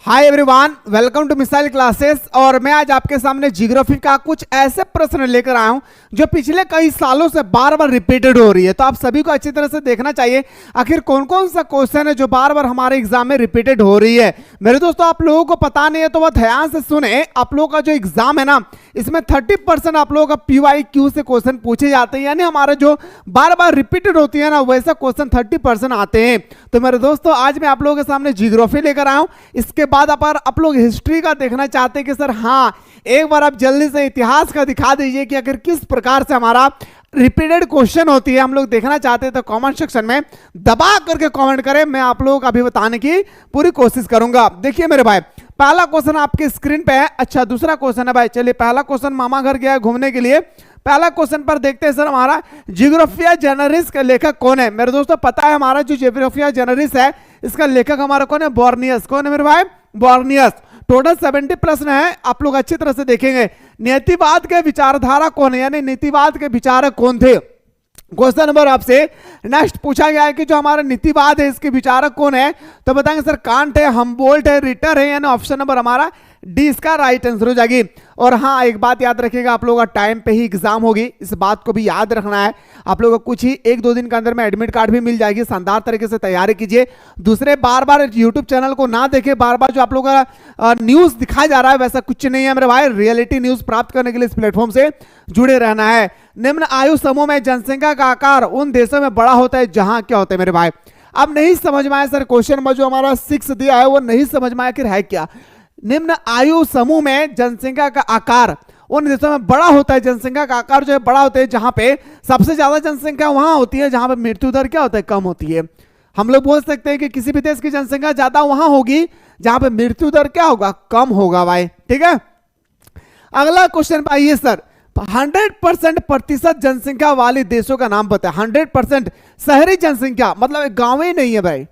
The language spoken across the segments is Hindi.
Hi everyone, welcome to missile classes. और मैं आज आपके सामने ज्योग्राफी का कुछ ऐसे प्रश्न लेकर आया हूं जो पिछले कई सालों से बार बार रिपीटेड हो रही है। तो आप सभी को अच्छी तरह से देखना चाहिए आखिर कौन कौन सा क्वेश्चन है जो बार बार हमारे एग्जाम में रिपीटेड हो रही है। मेरे दोस्तों, आप लोगों को पता नहीं है तो वह ध्यान से सुने। आप लोगों का जो एग्जाम है ना, इसमें 30% आप लोगों का PYQ से क्वेश्चन पूछे जाते हैं, यानी हमारे जो बार बार रिपीटेड होती है ना वैसा क्वेश्चन 30% आते हैं। तो मेरे दोस्तों, आज मैं आप लोगों के सामने ज्योग्राफी लेकर आया हूं। इसके बाद आप लोग हिस्ट्री का देखना चाहते हैं कि सर हाँ, एक बार आप जल्दी से इतिहास का दिखा दीजिए कि अगर किस प्रकार से हमारा रिपीटेड क्वेश्चन होती है, हम लोग देखना चाहते हैं तो कमेंट सेक्शन में दबा करके कमेंट करें। मैं आप लोगों को अभी बताने की पूरी कोशिश करूंगा। देखिए मेरे भाई, पहला क्वेश्चन आपके स्क्रीन पे है। अच्छा, दूसरा क्वेश्चन है भाई। चलिए, पहला क्वेश्चन मामा घर गया घूमने के लिए। पहला क्वेश्चन पर देखते हैं सर, हमारा जियोग्राफिया जनरलिस का लेखक कौन है। मेरे दोस्तों, पता है हमारा जो जियोग्राफिया जनरलिस है इसका लेखक हमारा कौन है? बोर्नियस। कौन है मेरे भाई? बोर्नियस। टोटल 70 प्रश्न है, आप लोग अच्छी तरह से देखेंगे। नीतिवाद के विचारधारा कौन है, यानी नीतिवाद के विचारक कौन थे। क्वेश्चन नंबर आपसे नेक्स्ट पूछा गया है कि जो हमारा नीतिवाद है इसके विचारक कौन है, तो बताएंगे सर कांट है, हमबोल्ट है, रिटर है, यानी ऑप्शन नंबर हमारा डी इसका राइट आंसर हो जाएगी। और हाँ, एक बात याद रखिएगा, आप लोगों का टाइम पे ही एग्जाम होगी, इस बात को भी याद रखना है। आप लोगों को कुछ ही 1-2 दिन के अंदर में एडमिट कार्ड भी मिल जाएगी। शानदार तरीके से तैयारी कीजिए। दूसरे बार बार यूट्यूब चैनल को ना देखें, बार बार जो आप लोगों का न्यूज दिखाया जा रहा है वैसा कुछ नहीं है मेरे भाई। रियलिटी न्यूज प्राप्त करने के लिए इस प्लेटफॉर्म से जुड़े रहना है। निम्न आयु समूह में जनसंख्या का आकार उन देशों में बड़ा होता है जहां क्या होता है मेरे भाई। अब नहीं समझ में आया सर, क्वेश्चन नंबर जो हमारा 6 दिया है वो नहीं समझ में आया कि है क्या। निम्न आयु समूह में जनसंख्या का आकार उन देशों में बड़ा होता है, जनसंख्या का आकार जो है बड़ा होता है जहां पे सबसे ज्यादा जनसंख्या वहां होती है जहां पे मृत्यु दर क्या होता है? कम होती है। हम लोग बोल सकते हैं कि किसी भी देश की जनसंख्या ज्यादा वहां होगी जहां पे मृत्यु दर क्या होगा? कम होगा भाई। ठीक है, अगला क्वेश्चन आइए सर, 100% प्रतिशत जनसंख्या वाले देशों का नाम बताए। 100% शहरी जनसंख्या मतलब गांव ही नहीं है भाई,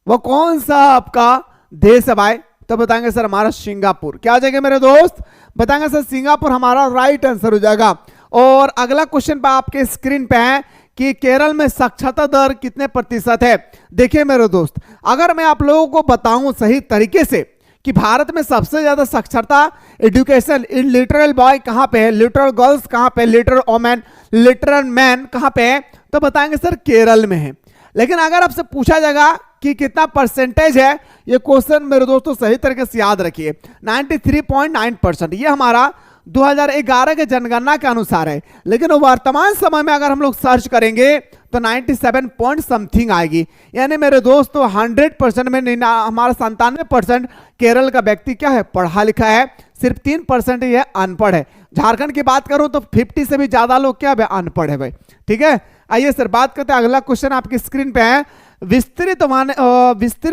वो कौन सा आपका देश है भाई? तो बताएंगे सर हमारा सिंगापुर। क्या हो जाएगा मेरे दोस्त? बताएंगे सर सिंगापुर हमारा राइट आंसर हो जाएगा। और अगला क्वेश्चन पे आपके स्क्रीन पे है कि केरल में साक्षरता दर कितने प्रतिशत है। देखिए मेरे दोस्त, अगर मैं आप लोगों को बताऊं सही तरीके से कि भारत में सबसे ज्यादा साक्षरता एजुकेशन इन लिटरल बॉय कहां पे है, लिटरल गर्ल्स कहां पे, लिटरल वोमेन, लिटरल मैन कहां पे है, तो बताएंगे सर केरल में है। लेकिन अगर आपसे पूछा जाएगा कि कितना परसेंटेज है, ये क्वेश्चन मेरे दोस्तों सही तरीके से याद रखिए, 93.9%। ये हमारा 2011 के जनगणना के अनुसार है। लेकिन वर्तमान समय में अगर हम लोग सर्च करेंगे तो 97 पॉइंट समथिंग आएगी। यानी मेरे दोस्तों 100% में हमारा 97% केरल का व्यक्ति क्या है? पढ़ा लिखा है। सिर्फ 3% ही है अनपढ़ है। झारखंड की बात करूं तो 50 से भी ज्यादा लोग क्या है? अनपढ़ है भाई। ठीक है, आइए सर बात करते हैं। अगला क्वेश्चन आपकी स्क्रीन पे है, विस्तृत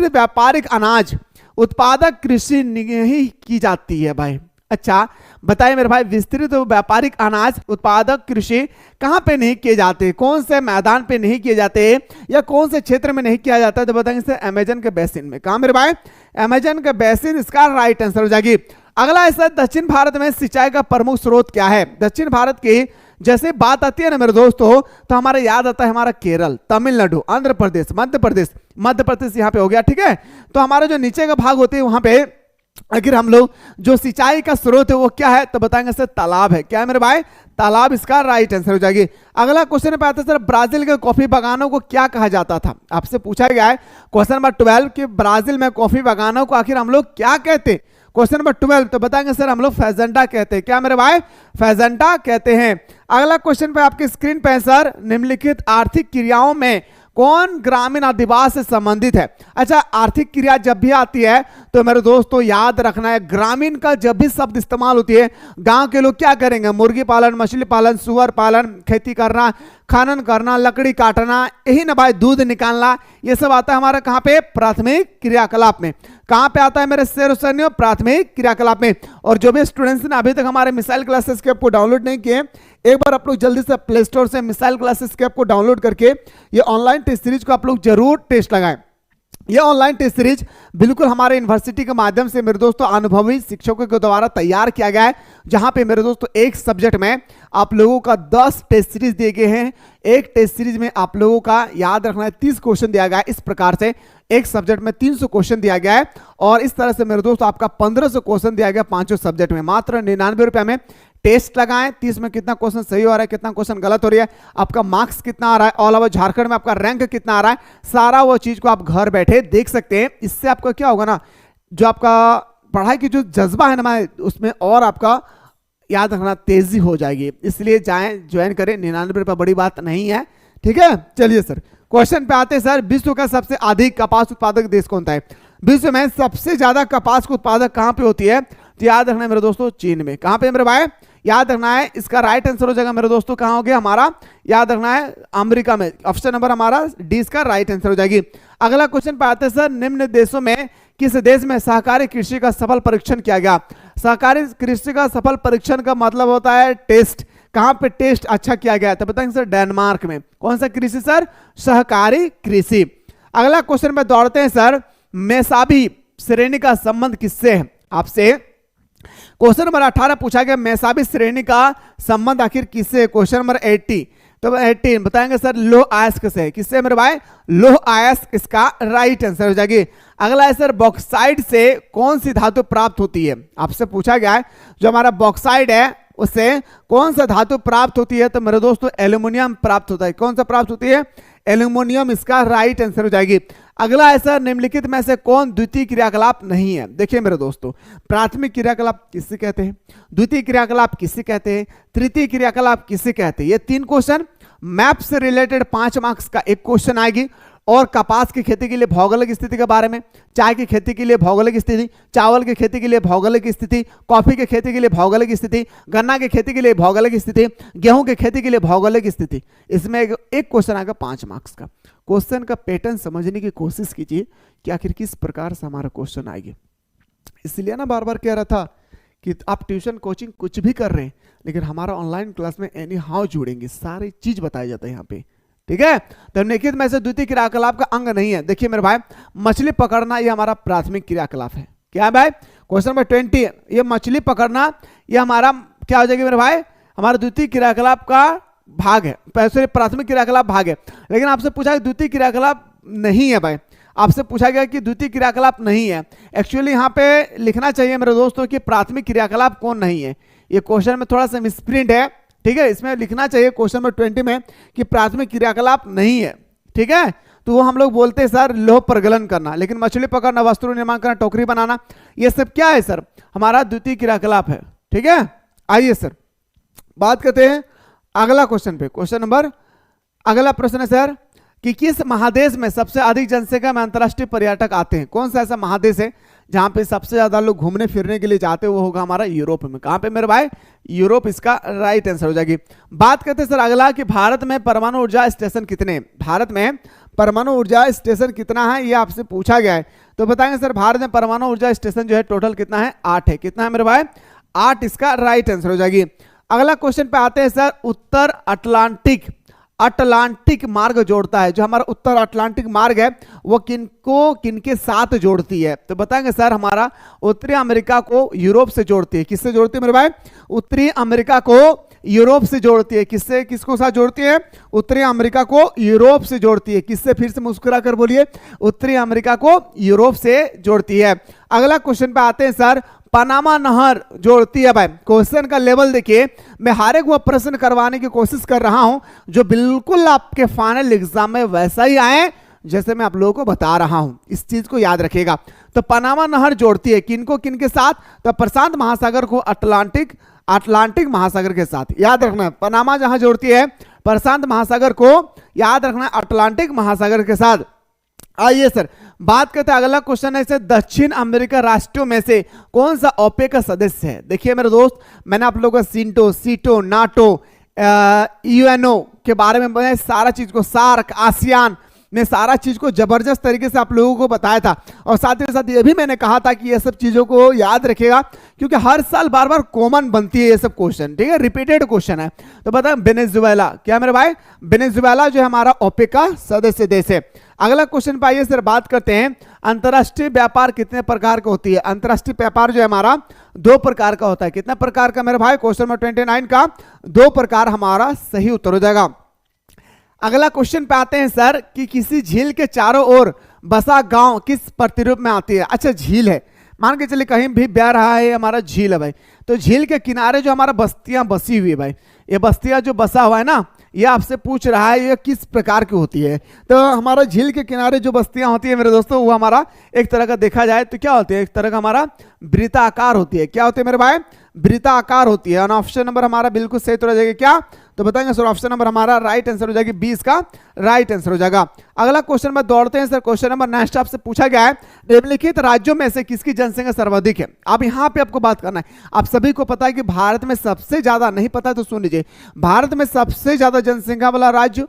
व्यापारिक अनाज उत्पादक कृषि नहीं की जाती है भाई। अच्छा बताइए मेरे भाई, विस्तृत व्यापारिक अनाज उत्पादक कृषि कहां पे नहीं किए जाते? कौन से मैदान पे नहीं किए जाते या कौन से क्षेत्र में नहीं किया जाता है? तो बताएंगे सर अमेजन के बेसिन में। कहां मेरे भाई? अमेजन के बेसिन इसका राइट आंसर हो जाएगी। अगला है सर, दक्षिण भारत में सिंचाई का प्रमुख स्रोत क्या है? दक्षिण भारत की जैसे बात आती है ना मेरे दोस्तों, तो हमारे याद आता है हमारा केरल, तमिलनाडु, आंध्र प्रदेश, मध्य प्रदेश। मध्य प्रदेश यहाँ पे हो गया। ठीक है, तो हमारा जो नीचे का भाग होते हैं वहां पे अगर हम लोग जो सिंचाई का स्रोत है वो क्या है, तो बताएंगे सर तालाब है। क्या है मेरे भाई? तालाब इसका राइट आंसर हो जाएगी। अगला क्वेश्चन पे आता है सर, ब्राजील के कॉफी बागानों को क्या कहा जाता था? आपसे पूछा गया है क्वेश्चन नंबर 12 कि ब्राजील में कॉफी बागानों को आखिर हम लोग क्या कहते हैं। क्वेश्चन नंबर 12, तो बताएंगे सर हम लोग फेजेंटा कहते हैं। क्या मेरे भाई? फेजेंटा कहते हैं। अगला क्वेश्चन पे आपके स्क्रीन पे सर, निम्नलिखित आर्थिक क्रियाओं में कौन ग्रामीण अधिवास से संबंधित है? अच्छा, आर्थिक क्रिया जब भी आती है तो मेरे दोस्तों याद रखना है, ग्रामीण का जब भी शब्द इस्तेमाल होती है, गांव के लोग क्या करेंगे? मुर्गी पालन, मछली पालन, सुअर पालन, खेती करना, खनन करना, लकड़ी काटना, यही ना भाई, दूध निकालना, ये सब आता है हमारा कहां पे? प्राथमिक क्रियाकलाप में। कहां पे आता है मेरे शेर सैनियों? प्राथमिक क्रियाकलाप में। और जो भी स्टूडेंट्स ने अभी तक हमारे मिसाइल क्लासेस के ऐप को डाउनलोड नहीं किए, एक बार आप लोग जल्दी से प्ले स्टोर से मिसाइल क्लासेस के ऐप को डाउनलोड करके ये ऑनलाइन टेस्ट सीरीज को आप लोग जरूर टेस्ट लगाएं। ये ऑनलाइन टेस्ट सीरीज बिल्कुल हमारे यूनिवर्सिटी के माध्यम से मेरे दोस्तों अनुभवी शिक्षकों के द्वारा तैयार किया गया है, जहां पे मेरे दोस्तों एक सब्जेक्ट में आप लोगों का 10 टेस्ट सीरीज दिए गए हैं। एक टेस्ट सीरीज में आप लोगों का याद रखना है 30 क्वेश्चन दिया गया है। इस प्रकार से एक सब्जेक्ट में 300 क्वेश्चन दिया गया है और इस तरह से मेरे दोस्तों आपका 1500 क्वेश्चन दिया गया पांचों सब्जेक्ट में। मात्र 99 रुपए में टेस्ट लगाएं, 30 में कितना क्वेश्चन सही हो रहा है, कितना क्वेश्चन गलत हो रही है, आपका मार्क्स कितना आ रहा है, ऑल ओवर झारखंड में आपका रैंक कितना आ रहा है, सारा वो चीज को आप घर बैठे देख सकते हैं। इससे आपका क्या होगा ना, जो आपका पढ़ाई की जो जज्बा है ना उसमें और आपका याद रखना तेजी हो जाएगी। इसलिए जाएं, ज्वाइन करें, 99 रुपये बड़ी बात नहीं है। ठीक है, चलिए सर क्वेश्चन पे आते हैं। सर विश्व का सबसे अधिक कपास उत्पादक देश कौन सा है? विश्व में सबसे ज्यादा कपास का उत्पादक कहां पे होती है? तो याद रखना है मेरे दोस्तों चीन में। कहां पे मेरे भाई? याद रखना है, इसका राइट आंसर हो जाएगा मेरे दोस्तों कहां हो गया हमारा, याद रखना है अमेरिका में। ऑप्शन नंबर हमारा डी इसका राइट आंसर हो जाएगी। अगला क्वेश्चन पे आते हैं सर, निम्न देशों में किस देश में सहकारी कृषि का सफल परीक्षण किया गया? सहकारी कृषि का सफल परीक्षण का मतलब होता है टेस्ट। कहां पे टेस्ट अच्छा किया गया? तो बताएंगे सर डेनमार्क में। कौन सा कृषि सर? सहकारी कृषि। अगला क्वेश्चन पे दौड़ते हैं सर, मेसाबी श्रेणी का संबंध किससे है? आपसे क्वेश्चन नंबर 18 पूछा गया, मेसाबी श्रेणी का संबंध आखिर किससे? क्वेश्चन नंबर 80 तो 18 बताएंगे सर लोह अयस्क से। किससे मेरे भाई? लोह अयस्क इसका राइट आंसर हो जाएगी। अगला है सर, बॉक्साइड से कौन सी धातु प्राप्त होती है? आपसे पूछा गया है जो हमारा बॉक्साइड है उससे कौन सा धातु प्राप्त होती है? तो मेरे दोस्तों एल्यूमिनियम प्राप्त होता है। कौन सा प्राप्त होती है? एल्यूमिनियम इसका राइट आंसर हो जाएगी। अगला है सर, निम्नलिखित में से कौन द्वितीय क्रियाकलाप नहीं है? देखिए मेरे दोस्तों, प्राथमिक क्रियाकलाप किसे कहते हैं, द्वितीय क्रियाकलाप किसे कहते हैं, तृतीय क्रियाकलाप किसे कहते हैं? ये 3 क्वेश्चन मैप से रिलेटेड 5 मार्क्स का एक क्वेश्चन आएगी। और कपास की खेती के लिए भौगोलिक स्थिति के बारे में, चाय की खेती के लिए भौगोलिक स्थिति, चावल की खेती के लिए भौगोलिक स्थिति, कॉफी की खेती के लिए भौगोलिक स्थिति, गन्ना की खेती के लिए भौगोलिक स्थिति, गेहूं की खेती के लिए भौगोलिक स्थिति। इसमें एक क्वेश्चन आएगा 5 मार्क्स का। क्वेश्चन का पैटर्न समझने की कोशिश कीजिए कि आखिर किस प्रकार से हमारा क्वेश्चन आएगी। इसलिए ना बार बार कह रहा था कि आप ट्यूशन कोचिंग कुछ भी कर रहे हैं, लेकिन हमारा ऑनलाइन क्लास में एनी हाउ जुड़ेंगे, सारी चीज बताई जाता है यहाँ पे। ठीक है, तो निम्नलिखित में से द्वितीय क्रियाकलाप का अंग नहीं है। देखिए मेरे भाई, मछली पकड़ना ये हमारा प्राथमिक क्रियाकलाप है। क्या है भाई? क्वेश्चन नंबर 20, ये मछली पकड़ना ये हमारा क्या हो जाएगी मेरे भाई? हमारा द्वितीय क्रियाकलाप का भाग है, प्राथमिक क्रियाकलाप भाग है। लेकिन आपसे पूछा कि द्वितीय क्रियाकलाप नहीं है भाई, आपसे पूछा गया कि द्वितीय क्रियाकलाप नहीं है। एक्चुअली यहाँ पे लिखना चाहिए मेरे दोस्तों कि प्राथमिक क्रियाकलाप कौन नहीं है। ये क्वेश्चन में थोड़ा सा मिसप्रिंट है। ठीक है, इसमें लिखना चाहिए क्वेश्चन नंबर 20 में कि प्राथमिक क्रियाकलाप नहीं है। ठीक है, तो वो हम लोग बोलते हैं सर लोह प्रगलन करना, लेकिन मछली पकड़ना, वस्त्र निर्माण करना, टोकरी बनाना, ये सब क्या है सर? हमारा द्वितीय क्रियाकलाप है। ठीक है, आइए सर बात करते हैं अगला क्वेश्चन पे। क्वेश्चन नंबर अगला प्रश्न है सर कि किस महादेश में सबसे अधिक जनसंख्या में अंतर्राष्ट्रीय पर्यटक आते हैं? कौन सा ऐसा महादेश है जहां पे सबसे ज्यादा लोग घूमने फिरने के लिए जाते हैं? वो होगा हमारा यूरोप में। कहां पे मेरे भाई? यूरोप इसका राइट आंसर हो जाएगी। बात करते हैं सर अगला कि भारत में परमाणु ऊर्जा स्टेशन कितने? भारत में परमाणु ऊर्जा स्टेशन कितना है ये आपसे पूछा गया है। तो बताएंगे सर भारत में परमाणु ऊर्जा स्टेशन जो है टोटल कितना है? 8 है। कितना है मेरे भाई? 8 इसका राइट आंसर हो जाएगी। अगला क्वेश्चन पे आते हैं सर, उत्तर अटलांटिक मार्ग जोड़ता है, जो हमारा उत्तर अटलांटिक मार्ग है वो किनको किनके साथ जोड़ती है? तो बताएंगे सर हमारा उत्तरी अमेरिका को यूरोप से जोड़ती है। किससे जोड़ती है मेरे भाई? उत्तरी अमेरिका को यूरोप से जोड़ती है। किससे किसको साथ जोड़ती है? उत्तरी अमेरिका को यूरोप से जोड़ती है। किससे? फिर से मुस्कुरा कर बोलिए, उत्तरी अमेरिका को यूरोप से जोड़ती है। अगला क्वेश्चन पे आते हैं सर, पनामा नहर जोड़ती है भाई। क्वेश्चन का लेवल देखिए, मैं हर एक वो प्रश्न करवाने की कोशिश कर रहा हूं जो बिल्कुल आपके फाइनल एग्जाम में वैसा ही आए जैसे मैं आप लोगों को बता रहा हूं। इस चीज को याद रखिएगा। तो पनामा नहर जोड़ती है किनको किनके साथ? तो प्रशांत महासागर को अटलांटिक महासागर के साथ। याद रखना, पनामा जहां जोड़ती है प्रशांत महासागर को, याद रखना अटलांटिक महासागर के साथ। आइए सर बात करते हैं अगला क्वेश्चन है, दक्षिण अमेरिका राष्ट्रों में से कौन सा ओपेक का सदस्य है? देखिए मेरे दोस्त, मैंने आप लोगों को सिंटो, सीटो, नाटो, यूएनओ के बारे में बताया, सारा चीज को, सार्क, आसियान ने सारा चीज को जबरदस्त तरीके से आप लोगों को बताया था। और साथ ही साथ ये भी मैंने कहा था कि ये सब चीजों को याद रखिएगा क्योंकि हर साल बार बार कॉमन बनती है ये सब क्वेश्चन। ठीक है, रिपीटेड क्वेश्चन है। तो बताएं वेनेजुएला, क्या मेरे भाई? वेनेजुएला जो है हमारा ओपेक का सदस्य देश है। अगला क्वेश्चन पे आइए सर, बात करते हैं अंतरराष्ट्रीय व्यापार कितने प्रकार का होती है। अंतरराष्ट्रीय व्यापार जो है हमारा 2 प्रकार का होता है। कितना प्रकार का मेरे भाई? क्वेश्चन नंबर 29 का 2 प्रकार हमारा सही उत्तर हो जाएगा। अगला क्वेश्चन पे आते हैं सर कि किसी झील के चारों ओर बसा गांव किस प्रतिरूप में आती है। अच्छा, झील है, मान के चलिए कहीं भी बह रहा है हमारा झील है भाई, तो झील के किनारे जो हमारा बस्तियां बसी हुई है भाई, ये बस्तियां जो बसा हुआ है ना, ये आपसे पूछ रहा है ये किस प्रकार की होती है। तो हमारा झील के किनारे जो बस्तियां होती है मेरे दोस्तों, वो हमारा एक तरह का देखा जाए तो क्या होती है, एक तरह का हमारा वृत्ताकार होती है। क्या होती है मेरे भाई? वृत्ताकार होती है। और ऑप्शन नंबर हमारा बिल्कुल सही तो हो जाएगा क्या? तो बताएंगे सर, ऑप्शन नंबर हमारा राइट आंसर हो जाएगी, 20 का राइट आंसर हो जाएगा। अगला क्वेश्चन में दौड़ते हैं सर। क्वेश्चन नंबर नेक्स्ट आपसे पूछा गया है, निम्नलिखित राज्यों में से किसकी जनसंख्या सर्वाधिक है। अब यहाँ पे आपको बात करना है, आप सभी को पता है कि भारत में सबसे ज्यादा, नहीं पता है तो सुन लीजिए, भारत में सबसे ज्यादा जनसंख्या वाला राज्य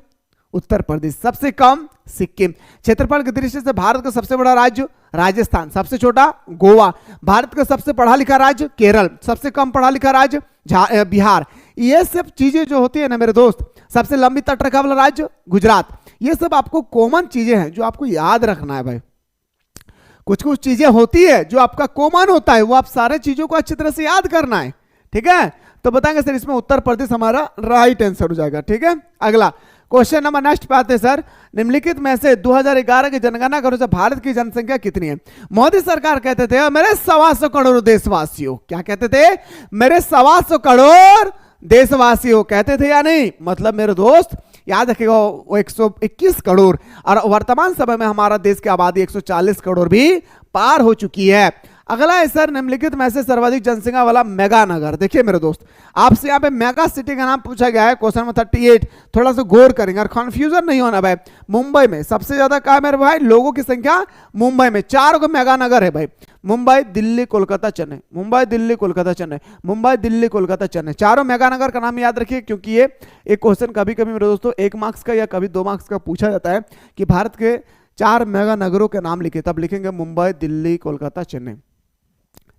उत्तर प्रदेश, सबसे कम सिक्किम, क्षेत्रफल की दृष्टि से भारत का सबसे बड़ा राज्य राजस्थान, सबसे छोटा गोवा, भारत का सबसे पढ़ा लिखा राज्य केरल, सबसे कम पढ़ा लिखा राज्य बिहार। ये सब चीजें जो होती है ना मेरे दोस्त, सबसे लंबी तटरेखा वाला राज्य गुजरात। ये सब आपको कॉमन चीजें हैं जो आपको याद रखना है भाई। कुछ कुछ चीजें होती है जो आपका कॉमन होता है, वो आप सारे चीजों को अच्छी तरह से याद करना है, ठीक है। तो बताएंगे सर, इसमें उत्तर प्रदेश हमारा राइट आंसर हो जाएगा, ठीक है। अगला क्वेश्चन नंबर नेक्स्ट पे आते हैं सर, निम्नलिखित में से 2011 की जनगणना के अनुसार भारत की जनसंख्या कितनी है। मोदी सरकार कहते थे मेरे 125 करोड़ देशवासियों, क्या कहते थे? मेरे 125 करोड़ देशवासियों कहते थे या नहीं? मतलब मेरे दोस्त याद रखिएगा वो 121 करोड़, और वर्तमान समय में हमारा देश की आबादी 140 करोड़ भी पार हो चुकी है। अगला है सर, निम्नलिखित में से सर्वाधिक जनसंख्या वाला मेगा नगर। देखिए मेरे दोस्त, आपसे यहाँ पे मेगा सिटी का नाम पूछा गया है, क्वेश्चन नंबर 38। थोड़ा सा गौर करेंगे और कंफ्यूजन नहीं होना भाई। मुंबई में सबसे ज्यादा कहा मेरे भाई, लोगों की संख्या मुंबई में 4 को मेगा नगर है भाई। मुंबई, दिल्ली, कोलकाता, चेन्नई, मुंबई, दिल्ली, कोलकाता, चेन्नई, मुंबई, दिल्ली, कोलकाता, चेन्नई, चारों मेगा नगर का नाम याद रखिए, क्योंकि ये एक क्वेश्चन कभी कभी मेरे दोस्तों 1 मार्क्स का या कभी 2 मार्क्स का पूछा जाता है कि भारत के 4 मेगा नगरों के नाम लिखे, तब लिखेंगे मुंबई, दिल्ली, कोलकाता, चेन्नई,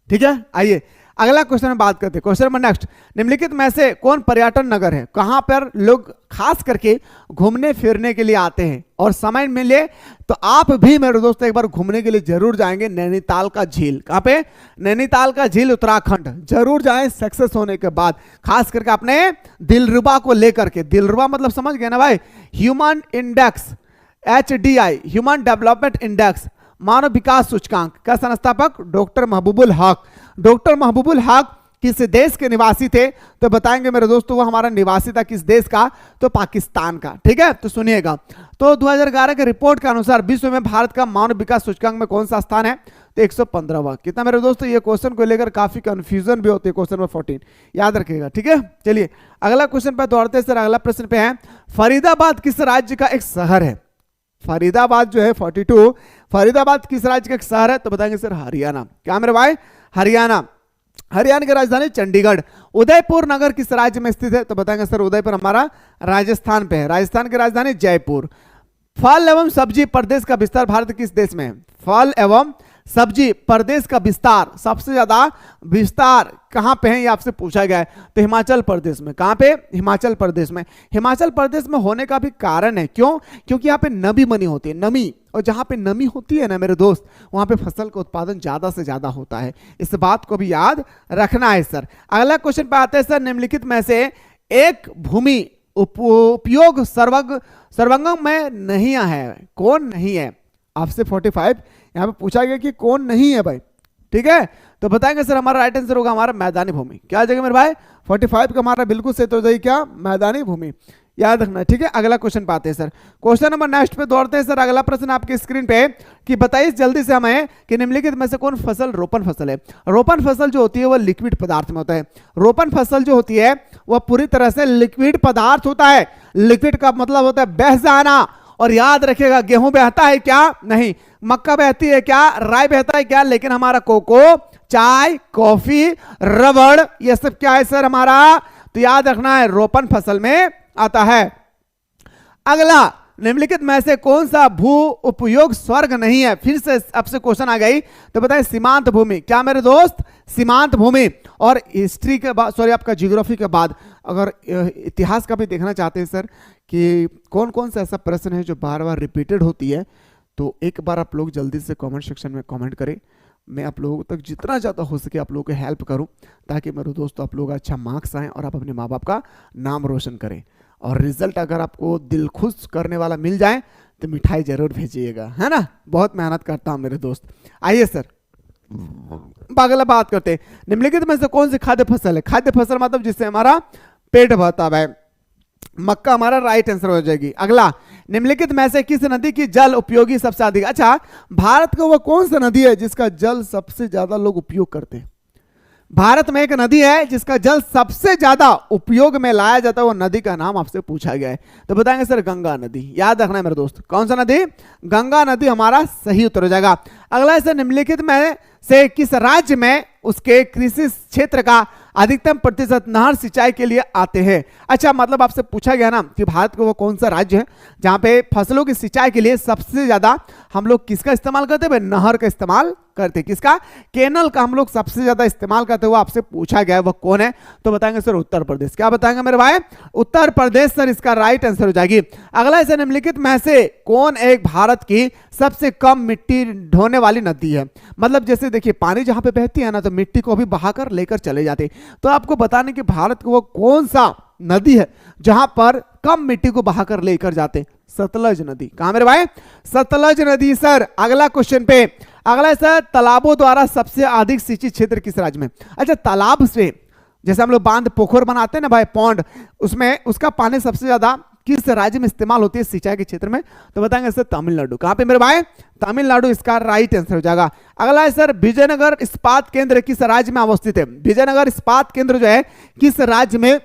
ठीक है। आइए अगला क्वेश्चन में बात करते हैं। क्वेश्चन नंबर नेक्स्ट, निम्नलिखित में से कौन पर्यटन नगर है, कहां पर लोग खास करके घूमने फिरने के लिए आते हैं, और समय मिले तो आप भी मेरे दोस्त एक बार घूमने के लिए जरूर जाएंगे। नैनीताल का झील, कहां पे? नैनीताल का झील, उत्तराखंड, जरूर जाएं सक्सेस होने के बाद, खास करके अपने दिलरुबा को लेकर के। दिलरुबा मतलब समझ गए ना भाई, human index, HDI, human development index, मानव विकास सूचकांक का संस्थापक डॉक्टर महबूबुल हक। डॉक्टर महबूबुल हक किस देश के निवासी थे? तो बताएंगे मेरे दोस्तों, वो हमारा निवासी था किस देश का? तो पाकिस्तान का, ठीक है। तो सुनिएगा, तो 2011 के रिपोर्ट के अनुसार विश्व में भारत का मानव विकास सूचकांक में कौन सा स्थान है? तो 115वां। कितना मेरे दोस्तों? ये क्वेश्चन को लेकर काफी कंफ्यूजन भी होती है, क्वेश्चन नंबर 14 याद रखिएगा, ठीक है। चलिए अगला क्वेश्चन पे दौड़ते हैं सर। अगला प्रश्न पे है, फरीदाबाद किस राज्य का एक शहर है? फरीदाबाद जो है 42, फरीदाबाद किस राज्य का एक शहर है? तो बताएंगे सर हरियाणा। क्या मेरे भाई? हरियाणा। हरियाणा की राजधानी चंडीगढ़। उदयपुर नगर किस राज्य में स्थित है? तो बताएंगे सर उदयपुर हमारा राजस्थान पे है। राजस्थान की राजधानी जयपुर। फल एवं सब्जी प्रदेश का विस्तार भारत किस देश में है? फल एवं सब्जी प्रदेश का विस्तार, सबसे ज्यादा विस्तार कहां पे है ये आपसे पूछा गया है। तो हिमाचल प्रदेश में। कहां पे? हिमाचल प्रदेश में। हिमाचल प्रदेश में होने का भी कारण है, क्यों? क्योंकि यहाँ पे नमी बनी होती है, नमी, और जहां पे नमी होती है ना मेरे दोस्त, वहां पे फसल का उत्पादन ज्यादा से ज्यादा होता है। इस बात को भी याद रखना है सर। अगला क्वेश्चन पे आते हैं सर, निम्नलिखित में से एक भूमि उपयोग सर्वंगम में नहीं है, कौन नहीं है? आपसे 45 यहां पे पूछा गया कि कौन नहीं है भाई, ठीक है। तो बताएंगे सर हमारा राइट आंसर होगा हमारा मैदानी भूमि। क्या आ जाएगा मेरे भाई? 45 का हमारा बिल्कुल सही तो हो जाएगी क्या? मैदानी भूमि, याद रखना, ठीक है। अगला क्वेश्चन पाते हैं सर। क्वेश्चन नंबर नेक्स्ट पे दौड़ते हैं सर। अगला प्रश्न आपकी स्क्रीन पे कि बताइए जल्दी से हमें कि निम्नलिखित में से कौन फसल रोपण फसल है? रोपण फसल जो होती है वो लिक्विड पदार्थ में होता है। रोपण फसल जो होती है वह पूरी तरह से लिक्विड पदार्थ होता है। लिक्विड का मतलब होता है बह जाना। और याद रखिएगा, गेहूं बहता है क्या? नहीं। मक्का बहती है क्या? राई बहता है क्या? लेकिन हमारा कोको, चाय, कॉफी, रबड़, ये सब क्या है सर हमारा? तो याद रखना है रोपण फसल में आता है। अगला निम्नलिखित में से कौन सा भू उपयोग स्वर्ग नहीं है? फिर से आपसे क्वेश्चन आ गई, तो बताएं सीमांत भूमि। क्या मेरे दोस्त? सीमांत भूमि। और हिस्ट्री के बाद, सॉरी आपका ज्योग्राफी के बाद अगर इतिहास का भी देखना चाहते हैं सर कि कौन कौन सा ऐसा प्रश्न है जो बार बार रिपीटेड होती है, तो एक बार आप लोग जल्दी से कमेंट सेक्शन में कमेंट करें। मैं आप लोगों तक जितना ज़्यादा हो सके आप लोगों को हेल्प करूं, ताकि मेरे दोस्तों आप लोग अच्छा मार्क्स आएँ और आप अपने माँ बाप का नाम रोशन करें। और रिजल्ट अगर आपको दिल खुश करने वाला मिल जाए तो मिठाई जरूर भेजिएगा, है ना। बहुत मेहनत करता हूं मेरे दोस्त। आइए सर अगला बात करते हैं, निम्नलिखित में से कौन सी खाद्य फसल है? खाद्य फसल मतलब जिससे हमारा पेट भरता है, मक्का हमारा राइट आंसर हो जाएगी। अगला, निम्नलिखित में से किस नदी की जल उपयोगी सबसे अधिक? अच्छा, भारत का वो कौन सा नदी है जिसका जल सबसे ज्यादा लोग उपयोग करते हैं? भारत में एक नदी है जिसका जल सबसे ज्यादा उपयोग में लाया जाता है, वो नदी का नाम आपसे पूछा गया है, तो बताएंगे सर गंगा नदी। याद रखना है मेरे दोस्त, कौन सा नदी? गंगा नदी हमारा सही उत्तर हो जाएगा। अगला है सर, निम्नलिखित में से किस राज्य में उसके कृषि क्षेत्र का अधिकतम प्रतिशत नहर सिंचाई के लिए आते हैं? अच्छा, मतलब आपसे पूछा गया ना कि भारत का वो कौन सा राज्य है जहां पे फसलों की सिंचाई के लिए सबसे ज्यादा हम लोग किसका इस्तेमाल करते हैं? नहर का इस्तेमाल करते हैं। किसका? कैनल का हम लोग सबसे ज्यादा इस्तेमाल करते हुए आपसे पूछा गया है, वो कौन है? तो बताएंगे सर उत्तर प्रदेश। क्या बताएंगे मेरे भाई? उत्तर प्रदेश सर इसका राइट आंसर हो जाएगी। अगला है निम्नलिखित में से कौन एक भारत की सबसे कम मिट्टी ढोने वाली नदी है? मतलब जैसे देखिए पानी जहां पे बहती है ना, तो मिट्टी को भी बहाकर लेकर चले जाते, तो आपको बताने कि भारत को वो कौन सा नदी है जहां पर कम मिट्टी को बहाकर लेकर जाते? सतलज नदी। कहां मेरे भाई? सतलज नदी सर। अगला क्वेश्चन पे, अगला सर, तालाबों द्वारा सबसे अधिक सिंचित क्षेत्र किस राज्य में? अच्छा, तालाब से जैसे हम लोग बांध पोखर बनाते हैं ना भाई, पौंड, उसमें उसका पानी सबसे ज्यादा किस राज्य में इस्तेमाल होती है सिंचाई के क्षेत्र में? तो बताएंगे सर तमिलनाडु। कहां पे मेरे भाई? तमिलनाडु इसका राइट आंसर हो जाएगा। अगला है सर, विजयनगर इस्पात केंद्र किस राज्य में अवस्थित है? विजयनगर इस्पात केंद्र जो है किस राज्य में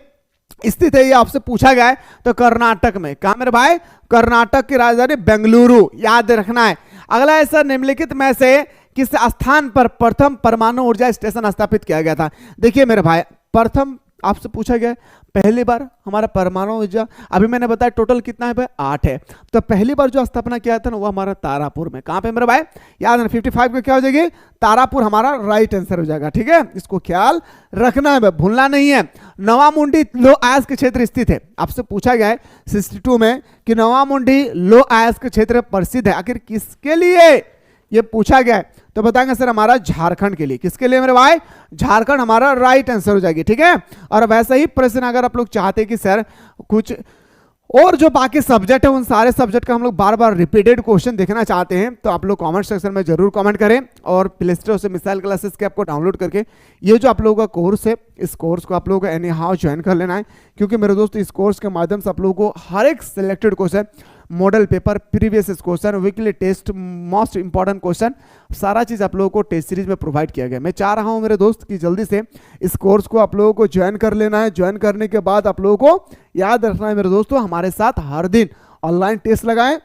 स्थित है, ये आपसे पूछा गया है, तो कर्नाटक में। कहां मेरे भाई? कर्नाटक की राजधानी बेंगलुरु, याद रखना है। अगला है सर, निम्नलिखित में से किस स्थान पर प्रथम परमाणु ऊर्जा स्टेशन स्थापित किया गया था? देखिए मेरे भाई, प्रथम आपसे पूछा गया पहली बार हमारा परमाणु ऊर्जा, अभी मैंने बताया टोटल कितना है भाई? 8 है। तो पहली बार जो स्थापना किया था ना वो हमारा तारापुर में। कहां पे मेरे भाई? याद है 55 का क्या हो जाएगी? तारापुर हमारा राइट आंसर हो जाएगा। ठीक है, इसको ख्याल रखना है, भूलना नहीं है। नवामुंडी लो आयस्क के क्षेत्र स्थित है। आपसे पूछा गया है 62 में कि नवामुंडी लो आयस्क के क्षेत्र प्रसिद्ध है, आखिर किसके लिए ये पूछा गया है? तो बताएंगे सर हमारा झारखंड के लिए। किसके लिए मेरे भाई? झारखंड हमारा राइट आंसर हो जाएगी। ठीक है, और वैसा ही प्रश्न अगर आप लोग चाहते हैं कि सर कुछ और जो बाकी सब्जेक्ट है उन सारे सब्जेक्ट का हम लोग बार बार रिपीटेड क्वेश्चन देखना चाहते हैं, तो आप लोग कमेंट सेक्शन में जरूर कमेंट करें। और प्ले स्टोर से मिसाइल क्लासेस के आपको डाउनलोड करके ये जो आप लोगों का कोर्स है, इस कोर्स को आप लोगों को एनी हाउ ज्वाइन कर लेना है, क्योंकि मेरे दोस्त इस कोर्स के माध्यम से आप लोगों को हर एक selected question, model paper, previous question, weekly test, most important question, सारा चीज आप लोगों को टेस्ट सीरीज में प्रोवाइड किया गया। मैं चाह रहा हूं मेरे दोस्त कि जल्दी से इस कोर्स को आप लोगों को ज्वाइन कर लेना है। ज्वाइन करने के बाद आप लोगों को याद रखना है मेरे दोस्तों, हमारे साथ हर दिन ऑनलाइन टेस्ट लगाएं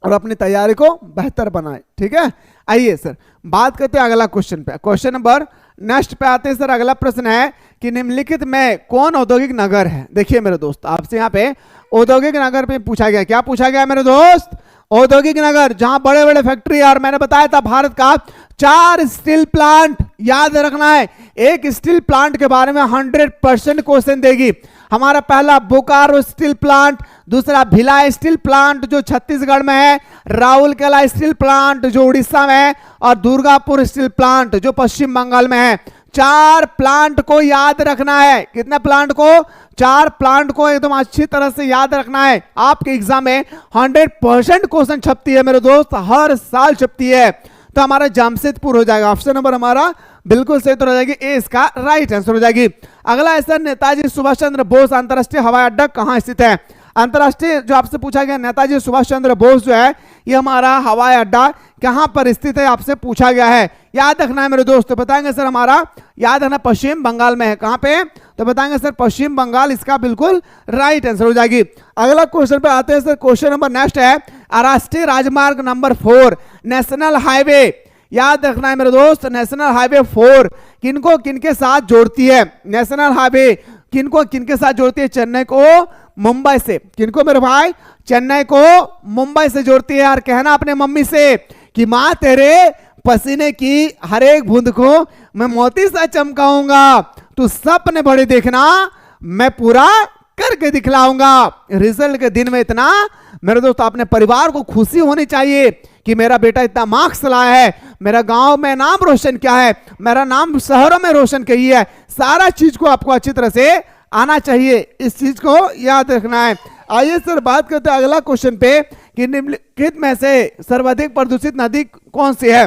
और अपनी तैयारी को बेहतर बनाएं। ठीक है, आइए सर बात करते हैं अगला क्वेश्चन पे। क्वेश्चन नंबर नेक्स्ट पे आते हैं सर। अगला प्रश्न है कि निम्नलिखित में कौन औद्योगिक नगर है? देखिए मेरे दोस्त, आपसे यहाँ पे औद्योगिक नगर पे पूछा गया। क्या पूछा गया मेरे दोस्त? औद्योगिक नगर जहां बड़े बड़े फैक्ट्री, और मैंने बताया था भारत का 4 स्टील प्लांट, याद रखना है। एक स्टील प्लांट के बारे में 100% क्वेश्चन देगी। हमारा पहला बोकारो स्टील प्लांट, दूसरा भिलाई स्टील प्लांट जो छत्तीसगढ़ में है, राउरकेला स्टील प्लांट जो उड़ीसा में है, और दुर्गापुर स्टील प्लांट जो पश्चिम बंगाल में है। 4 प्लांट को याद रखना है। कितने प्लांट को? 4 प्लांट को एकदम अच्छी तरह से याद रखना है। आपके एग्जाम में 100% क्वेश्चन छपती है मेरे दोस्त, हर साल छपती है। तो हमारा जमशेदपुर हो जाएगा। ऑप्शन नंबर हमारा बिल्कुल सही तो हो जाएगी, ए इसका राइट आंसर हो जाएगी। अगला है सर, नेताजी सुभाष चंद्र बोस अंतरराष्ट्रीय हवाई अड्डा कहां स्थित है? अंतरराष्ट्रीय जो आपसे पूछा गया, नेताजी सुभाष चंद्र बोस जो है ये हमारा हवाई अड्डा कहां पर स्थित है आपसे पूछा गया है। याद रखना है मेरे दोस्त, बताएंगे सर हमारा, याद रखना, पश्चिम बंगाल में है। कहां पे? तो बताएंगे सर पश्चिम बंगाल, इसका बिल्कुल राइट आंसर हो जाएगी। अगला क्वेश्चन पे आते हैं सर। क्वेश्चन नंबर नेक्स्ट है, राष्ट्रीय राजमार्ग नंबर 4 नेशनल हाईवे, याद रखना है मेरे दोस्त, नेशनल हाईवे 4 किनको किनके साथ जोड़ती है? नेशनल हाईवे किनको किनके साथ जोड़ती है? चेन्नई को मुंबई से। किनको मेरे भाई? चेन्नई को मुंबई से जोड़ती है यार। कहना अपने मम्मी से कि माँ तेरे पसीने की हर एक बूंद को मैं मोती सा चमकाऊंगा, तू सपने बड़े देखना, मैं पूरा करके दिखलाऊंगा। रिजल्ट के दिन में इतना मेरे दोस्त अपने परिवार को खुशी होनी चाहिए कि मेरा बेटा इतना मार्क्स लाया है, मेरा गांव में नाम रोशन किया है, मेरा नाम शहरों में रोशन की है। सारा चीज को आपको अच्छी तरह से आना चाहिए, इस चीज को याद रखना है। आइए सर बात करते हैं अगला क्वेश्चन पे कि निम्नलिखित में से सर्वाधिक प्रदूषित नदी कौन सी है?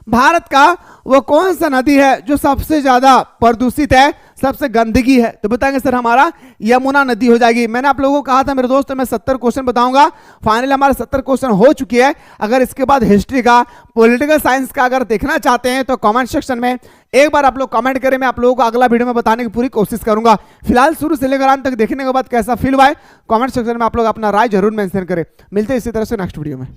भारत का वो कौन सा नदी है जो सबसे ज्यादा प्रदूषित है, सबसे गंदगी है? तो बताएंगे सर हमारा यमुना नदी हो जाएगी। मैंने आप लोगों को कहा था मेरे दोस्त मैं 70 क्वेश्चन बताऊंगा, फाइनली हमारे 70 क्वेश्चन हो चुकी है। अगर इसके बाद हिस्ट्री का, पॉलिटिकल साइंस का अगर देखना चाहते हैं तो कमेंट सेक्शन में एक बार आप लोग कमेंट करें, मैं आप लोगों को अगला वीडियो में बताने की पूरी कोशिश करूंगा। फिलहाल शुरू से लेकर अंत तक देखने के बाद कैसा फील हुआ है कमेंट सेक्शन में आप लोग अपना राय जरूर मेंशन करें। मिलते हैं इसी तरह से नेक्स्ट वीडियो में।